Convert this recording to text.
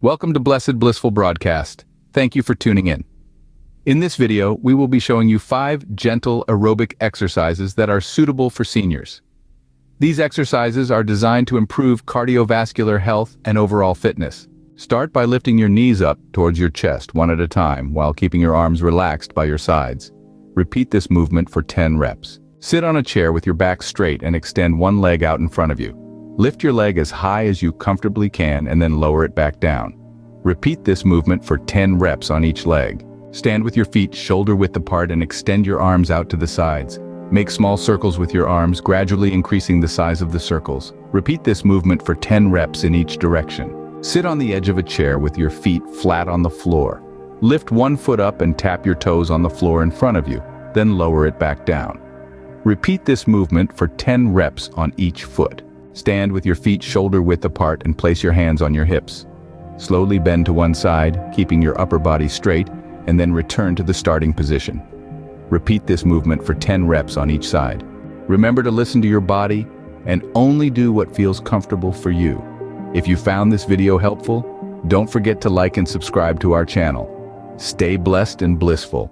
Welcome to Blessed Blissful Broadcast. Thank you for tuning in. In this video, we will be showing you 5 gentle aerobic exercises that are suitable for seniors. These exercises are designed to improve cardiovascular health and overall fitness. Start by lifting your knees up towards your chest one at a time while keeping your arms relaxed by your sides. Repeat this movement for 10 reps. Sit on a chair with your back straight and extend one leg out in front of you. Lift your leg as high as you comfortably can and then lower it back down. Repeat this movement for 10 reps on each leg. Stand with your feet shoulder width apart and extend your arms out to the sides. Make small circles with your arms, gradually increasing the size of the circles. Repeat this movement for 10 reps in each direction. Sit on the edge of a chair with your feet flat on the floor. Lift one foot up and tap your toes on the floor in front of you, then lower it back down. Repeat this movement for 10 reps on each foot. Stand with your feet shoulder width apart and place your hands on your hips. Slowly bend to one side, keeping your upper body straight, and then return to the starting position. Repeat this movement for 10 reps on each side. Remember to listen to your body and only do what feels comfortable for you. If you found this video helpful, don't forget to like and subscribe to our channel. Stay blessed and blissful.